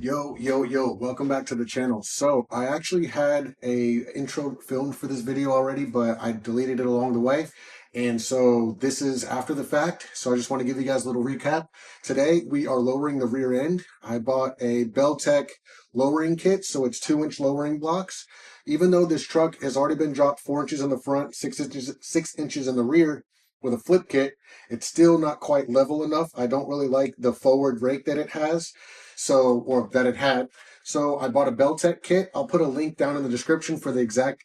Yo, welcome back to the channel. So I actually had a intro filmed for this video already, but I deleted it along the way. And so this is after the fact. So I just want to give you guys a little recap. Today we are lowering the rear end. I bought a Beltec lowering kit. So it's 2-inch lowering blocks. Even though this truck has already been dropped 4 inches in the front, 6 inches in the rear with a flip kit, it's still not quite level enough. I don't really like the forward rake that it has. Or that it had. So I bought a Beltec kit. I'll put a link down in the description for the exact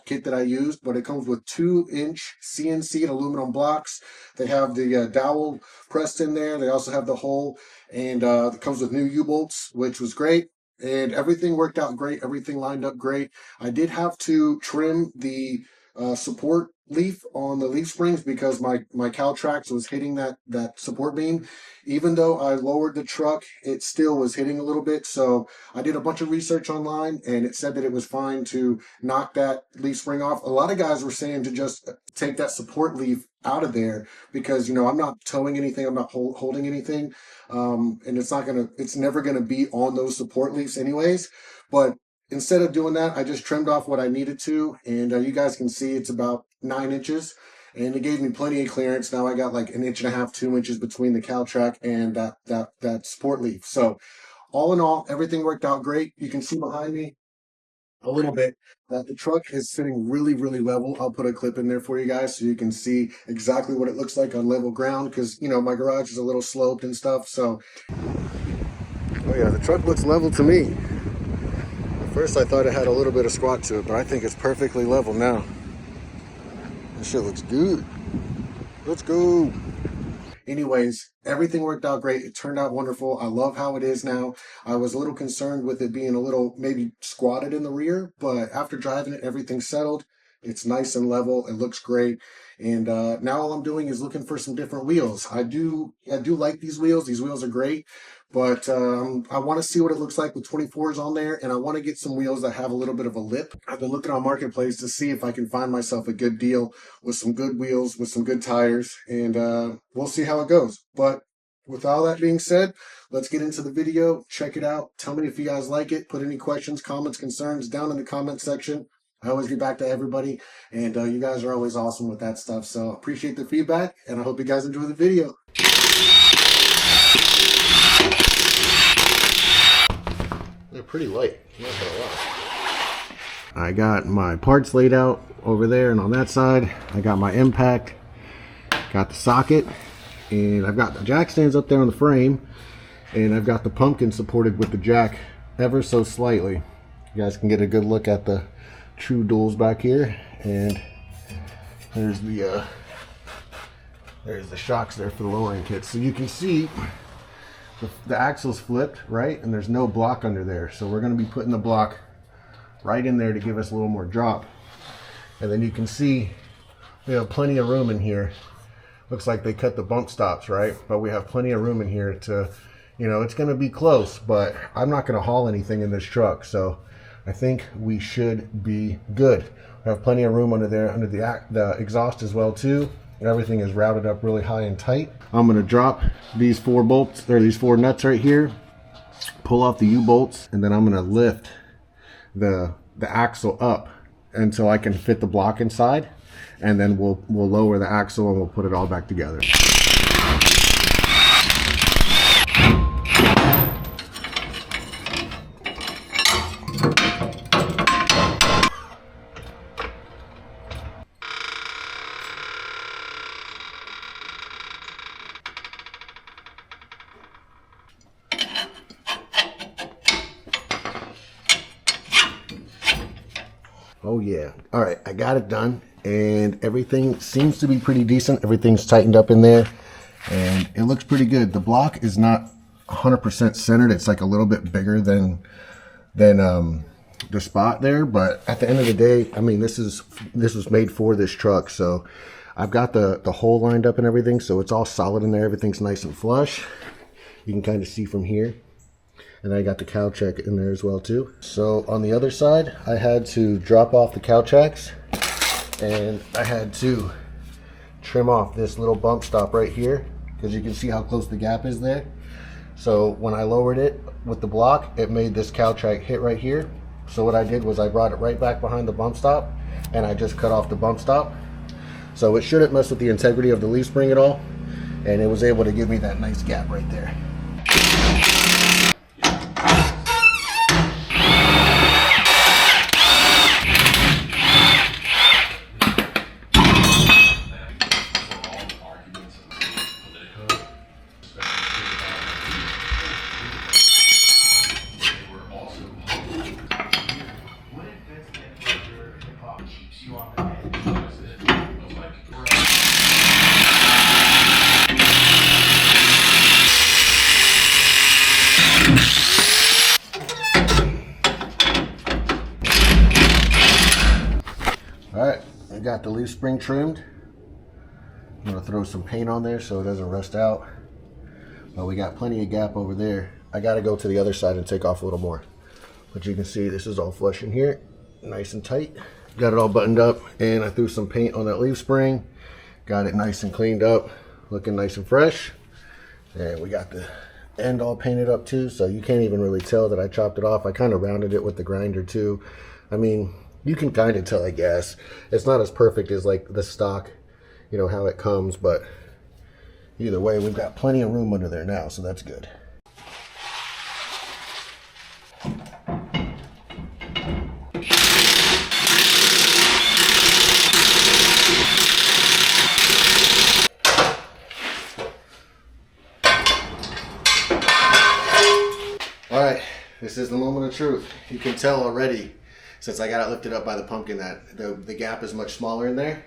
kit that I used, but it comes with 2-inch CNC aluminum blocks. They have the dowel pressed in there. They also have the hole, and it comes with new U-bolts, which was great. And everything worked out great. Everything lined up great. I did have to trim the support leaf on the leaf springs because my Caltrax was hitting that support beam. Even though I lowered the truck, it still was hitting a little bit. So I did a bunch of research online, and it said that it was fine to knock that leaf spring off. A lot of guys were saying to just take that support leaf out of there because, I'm not towing anything, I'm not holding anything, and it's never gonna be on those support leaves anyways. But instead of doing that, I just trimmed off what I needed to, and you guys can see it's about 9 inches, and it gave me plenty of clearance. Now I got like 1.5 inches, 2 inches between the Caltrac and that sport leaf. So all in all, everything worked out great. You can see behind me a little bit that the truck is sitting really, really level. I'll put a clip in there for you guys so you can see exactly what it looks like on level ground because, my garage is a little sloped and stuff. So, oh yeah, the truck looks level to me. First I thought it had a little bit of squat to it, but I think it's perfectly level now. This shit looks good. Let's go. Anyways, everything worked out great. It turned out wonderful. I love how it is now. I was a little concerned with it being a little maybe squatted in the rear, but after driving it, everything's settled. It's nice and level. It looks great. And now all I'm doing is looking for some different wheels. I do like these wheels. These wheels are great, but I want to see what it looks like with 24s on there, and I want to get some wheels that have a little bit of a lip. I've been looking on Marketplace to see if I can find myself a good deal with some good wheels, with some good tires, and we'll see how it goes. But with all that being said, let's get into the video. Check it out. Tell me if you guys like it. Put any questions, comments, concerns down in the comment section. I always get back to everybody, and you guys are always awesome with that stuff. So appreciate the feedback, and I hope you guys enjoy the video. They're pretty light, not gonna lie. I got my parts laid out over there, and on that side, I got my impact, got the socket, and I've got the jack stands up there on the frame, and I've got the pumpkin supported with the jack ever so slightly. You guys can get a good look at the true duals back here, and there's the shocks there for the lowering kit. So you can see the axle's flipped, right, and there's no block under there. So we're going to be putting the block right in there to give us a little more drop. And then you can see we have plenty of room in here. Looks like they cut the bump stops, right? But we have plenty of room in here to, it's going to be close, but I'm not going to haul anything in this truck. So I think we should be good. We have plenty of room under there, under the exhaust as well too. Everything is routed up really high and tight. I'm going to drop these 4 bolts, or these 4 nuts right here, pull off the U-bolts, and then I'm going to lift the axle up until I can fit the block inside, and then we'll lower the axle and we'll put it all back together. Oh yeah. All right, I got it done, and everything seems to be pretty decent. Everything's tightened up in there, and it looks pretty good. The block is not 100% centered. It's like a little bit bigger than the spot there, but at the end of the day, I mean, this was made for this truck. So I've got the hole lined up and everything, so it's all solid in there. Everything's nice and flush. You can kind of see from here. And I got the Caltrac in there as well too. So on the other side, I had to drop off the Caltracs, and I had to trim off this little bump stop right here, because you can see how close the gap is there. So when I lowered it with the block, it made this cowl track hit right here. So what I did was I brought it right back behind the bump stop, and I just cut off the bump stop. So it shouldn't mess with the integrity of the leaf spring at all, and it was able to give me that nice gap right there. All right, I got the leaf spring trimmed. I'm gonna throw some paint on there so it doesn't rust out. But we got plenty of gap over there. I gotta go to the other side and take off a little more. But you can see this is all flush in here, nice and tight. Got it all buttoned up, and I threw some paint on that leaf spring. Got it nice and cleaned up, looking nice and fresh. And we got the end all painted up too, so you can't even really tell that I chopped it off. I kind of rounded it with the grinder too. I mean, you can kind of tell, I guess. It's not as perfect as like the stock, you know, how it comes, but either way, we've got plenty of room under there now, so that's good. All right, this is the moment of truth. You can tell already, since I got it lifted up by the pumpkin, that the gap is much smaller in there.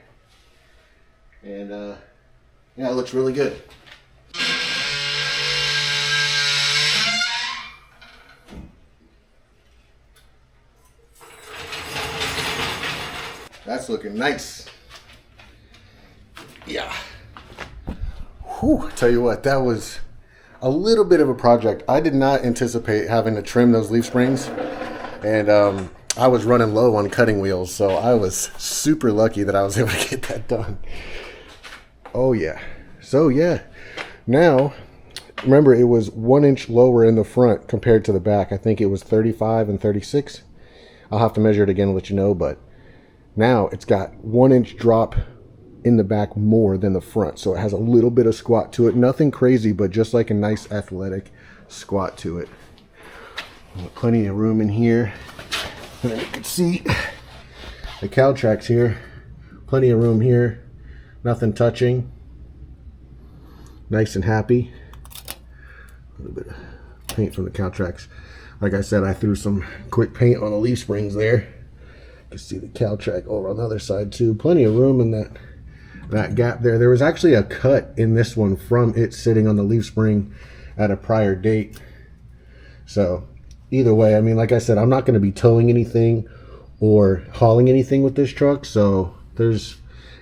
And yeah, it looks really good. That's looking nice. Yeah. Whew, tell you what, that was a little bit of a project. I did not anticipate having to trim those leaf springs, and I was running low on cutting wheels, so I was super lucky that I was able to get that done. Oh yeah. So yeah, now remember, it was 1 inch lower in the front compared to the back. I think it was 35 and 36. I'll have to measure it again and let you know, but now it's got 1 inch drop in the back more than the front, so it has a little bit of squat to it. Nothing crazy, but just like a nice athletic squat to it. Plenty of room in here, and then you can see the cowl tracks here. Plenty of room here, nothing touching. Nice and happy. A little bit of paint from the cowl tracks. Like I said, I threw some quick paint on the leaf springs there. You can see the cowl track over on the other side too. Plenty of room in that gap there. There was actually a cut in this one from it sitting on the leaf spring at a prior date. So either way, I mean, like I said, I'm not going to be towing anything or hauling anything with this truck, so there's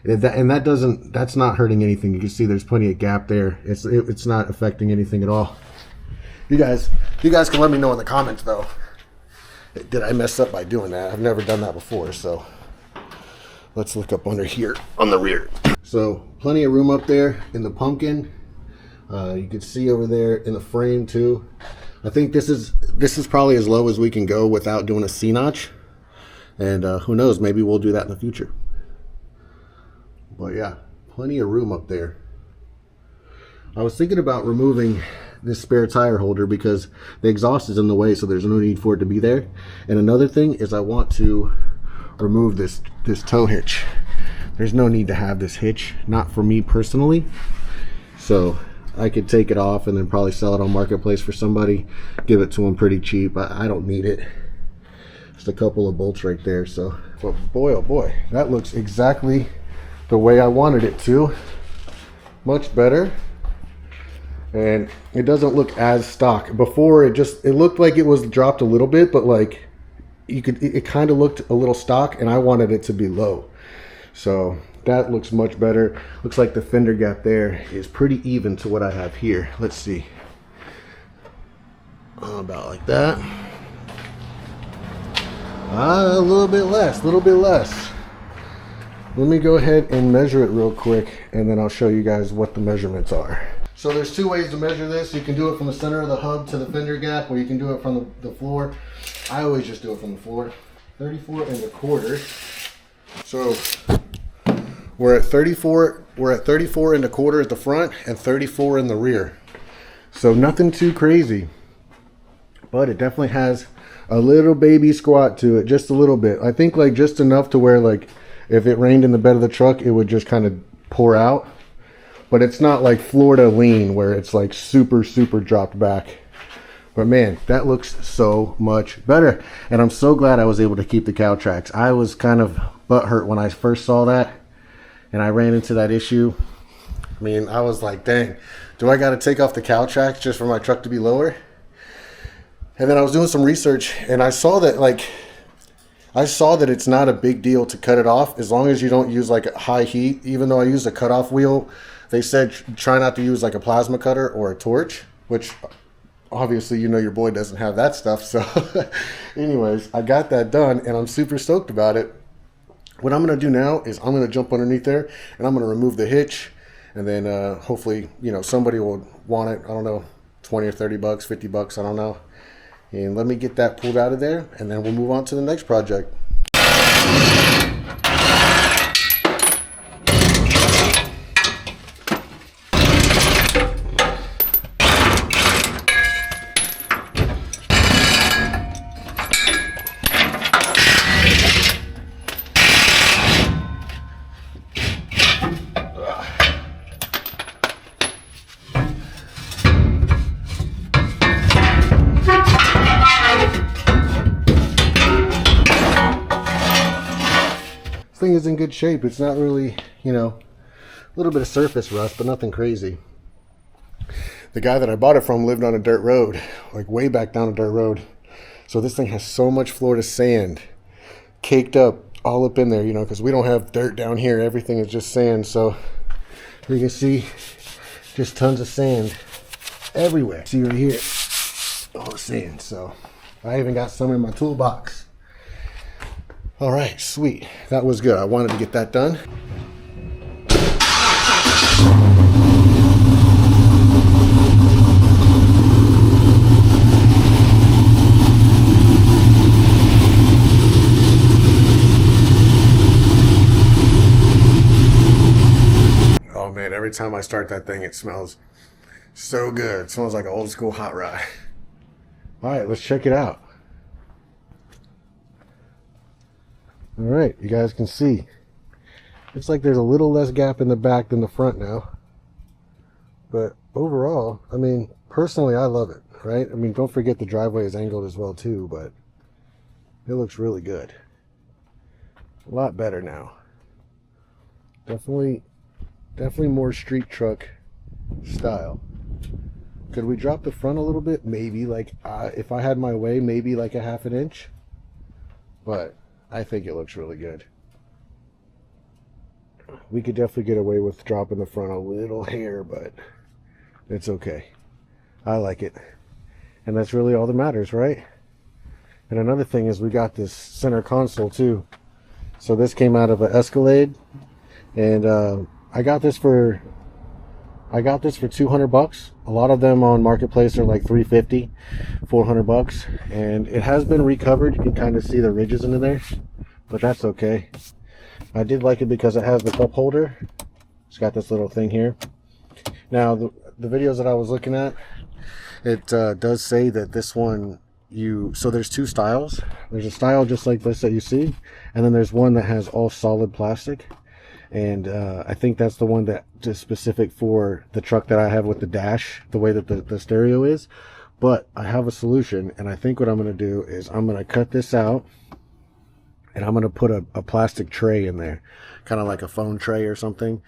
that, and that's not hurting anything. You can see there's plenty of gap there. It's not affecting anything at all. You guys can let me know in the comments though, did I mess up by doing that? I've never done that before, so let's look up under here on the rear. So plenty of room up there in the pumpkin. You can see over there in the frame too. I think this is probably as low as we can go without doing a C-notch. And who knows, maybe we'll do that in the future. But yeah, plenty of room up there. I was thinking about removing this spare tire holder because the exhaust is in the way, so there's no need for it to be there. And another thing is I want to remove this tow hitch. There's no need to have this hitch, not for me personally. So I could take it off and then probably sell it on Marketplace for somebody, give it to them pretty cheap. I don't need it. Just a couple of bolts right there. So, but boy, oh boy, that looks exactly the way I wanted it to. Much better. And it doesn't look as stock. Before it looked like it was dropped a little bit, but like it kind of looked a little stock, and I wanted it to be low. So that looks much better. Looks like the fender gap there is pretty even to what I have here. Let's see. About like that. A little bit less, a little bit less. Let me go ahead and measure it real quick, and then I'll show you guys what the measurements are. So there's two ways to measure this. You can do it from the center of the hub to the fender gap, or you can do it from the floor. I always just do it from the floor. 34 1/4. So we're at 34 1/4 at the front and 34 in the rear. So nothing too crazy, but it definitely has a little baby squat to it, just a little bit. I think like just enough to where like if it rained in the bed of the truck, it would just kind of pour out. But it's not like Florida lean where it's like super dropped back. But man, that looks so much better. And I'm so glad I was able to keep the cow tracks. I was kind of butthurt when I first saw that and I ran into that issue. I mean, I was like, dang, do I got to take off the cow tracks just for my truck to be lower? And then I was doing some research and I saw that it's not a big deal to cut it off as long as you don't use like a high heat. Even though I used a cutoff wheel, they said try not to use like a plasma cutter or a torch, which obviously you know your boy doesn't have that stuff. So anyways, I got that done and I'm super stoked about it. What I'm going to do now is I'm going to jump underneath there and I'm going to remove the hitch, and then hopefully, you know, somebody will want it. I don't know, 20 or 30 bucks, 50 bucks, I don't know. And let me get that pulled out of there and then we'll move on to the next project. Thing is in good shape. It's not really, you know, a little bit of surface rust, but nothing crazy. The guy that I bought it from lived on a dirt road, like way back down a dirt road. So this thing has so much Florida sand caked up all up in there, you know, because we don't have dirt down here. Everything is just sand. So you can see just tons of sand everywhere. See right here, all the sand. So I even got some in my toolbox. All right, sweet. That was good. I wanted to get that done. Oh man, every time I start that thing, it smells so good. It smells like an old school hot rod. All right, let's check it out. All right, you guys can see. It's like there's a little less gap in the back than the front now. But overall, I mean, personally, I love it, right? I mean, don't forget the driveway is angled as well too, but it looks really good. A lot better now. Definitely more street truck style. Could we drop the front a little bit? Maybe, like, if I had my way, maybe like a 1/2 inch. But I think it looks really good. We could definitely get away with dropping the front a little hair, but it's okay. I like it. And that's really all that matters, right? And another thing is we got this center console too. So this came out of an Escalade, and I got this for 200 bucks. A lot of them on Marketplace are like 350, 400 bucks. And it has been recovered. You can kind of see the ridges into there, but that's okay. I did like it because it has the cup holder. It's got this little thing here. Now, the videos that I was looking at, it does say that this one, so there's two styles. There's a style just like this that you see, and then there's one that has all solid plastic. And I think that's the one that is specific for the truck that I have with the dash, the way that the stereo is. But I have a solution, and I think what I'm going to do is I'm going to cut this out, and I'm going to put a plastic tray in there, kind of like a phone tray or something.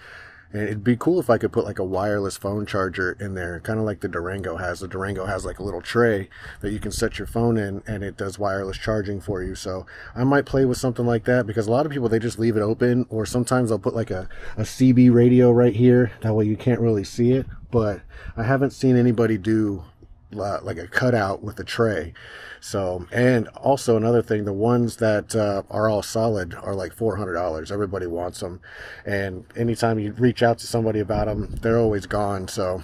And it'd be cool if I could put like a wireless phone charger in there, kind of like the Durango has. The Durango has like a little tray that you can set your phone in, and it does wireless charging for you. So I might play with something like that, because a lot of people, they just leave it open, or sometimes they'll put like a CB radio right here. That way you can't really see it. But I haven't seen anybody do like a cutout with a tray. So, and also another thing, the ones that are all solid are like $400. Everybody wants them, and anytime you reach out to somebody about them, they're always gone. So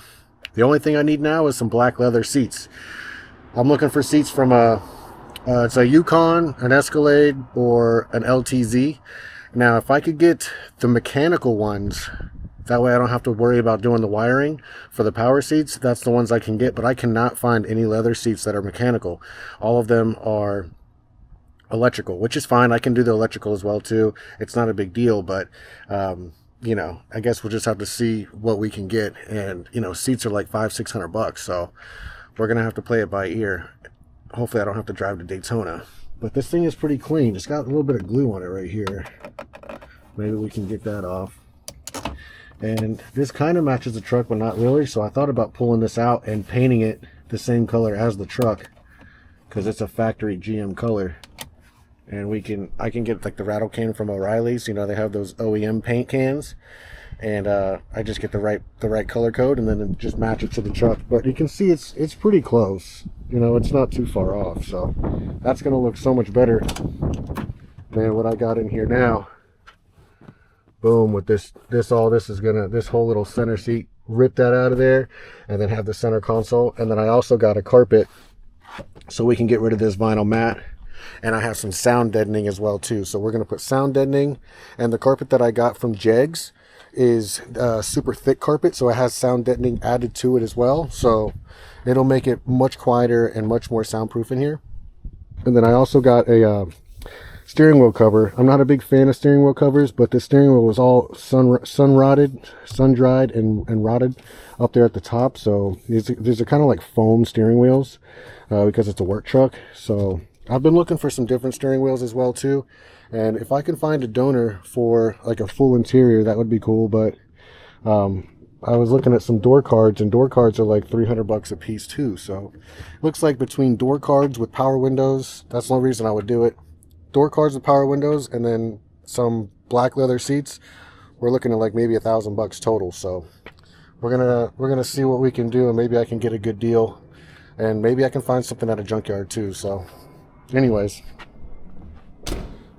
The only thing I need now is some black leather seats. I'm looking for seats from it's a Yukon, an Escalade, or an LTZ. Now, if I could get the mechanical ones, that way I don't have to worry about doing the wiring for the power seats, that's the ones I can get, but I cannot find any leather seats that are mechanical. All of them are electrical, which is fine. I can do the electrical as well too. It's not a big deal, but you know, I guess we'll just have to see what we can get. And you know, seats are like $500-600, so we're gonna have to play it by ear. Hopefully I don't have to drive to Daytona. But this thing is pretty clean. It's got a little bit of glue on it right here. Maybe we can get that off. And this kind of matches the truck, but not really. So I thought about pulling this out and painting it the same color as the truck, because it's a factory GM color. And I can get like the rattle can from O'Reilly's. You know, they have those OEM paint cans. And I just get the right color code and then just match it to the truck. But you can see it's pretty close. You know, it's not too far off. So that's going to look so much better than what I got in here now. Boom, with this whole little center seat, rip that out of there and then have the center console. And then I also got a carpet so we can get rid of this vinyl mat. And I have some sound deadening as well too. So we're going to put sound deadening, and the carpet that I got from Jegs is super thick carpet, so it has sound deadening added to it as well, so it'll make it much quieter and much more soundproof in here. And then I also got a steering wheel cover. I'm not a big fan of steering wheel covers, but this steering wheel was all sun dried and rotted up there at the top. So these are kind of like foam steering wheels because it's a work truck. So I've been looking for some different steering wheels as well too. And if I can find a donor for like a full interior, that would be cool. But I was looking at some door cards, and door cards are like $300 a piece too. So looks like between door cards with power windows, that's the only reason I would do it. Door cards with power windows and then some black leather seats, we're looking at like maybe $1,000 total. So we're gonna see what we can do, and maybe I can get a good deal, and maybe I can find something at a junkyard too. So anyways,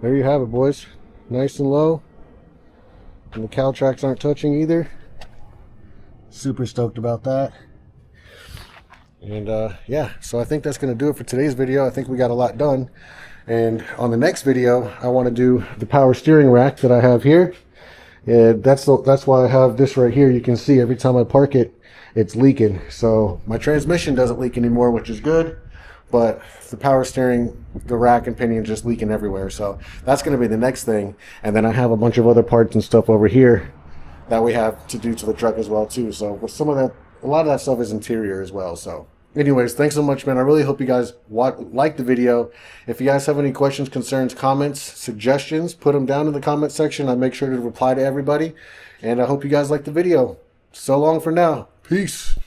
there you have it, boys. Nice and low, and the cow tracks aren't touching either. Super stoked about that. And yeah, so I think that's going to do it for today's video. I think we got a lot done. And on the next video, I want to do the power steering rack that I have here. And that's why I have this right here. You can see every time I park it, it's leaking. So my transmission doesn't leak anymore, which is good. But the power steering, the rack and pinion just leaking everywhere. So that's going to be the next thing. And then I have a bunch of other parts and stuff over here that we have to do to the truck as well too. So with some of that, a lot of that stuff is interior as well. So anyways, thanks so much, man. I really hope you guys like the video. If you guys have any questions, concerns, comments, suggestions, put them down in the comment section. I make sure to reply to everybody. And I hope you guys like the video. So long for now. Peace.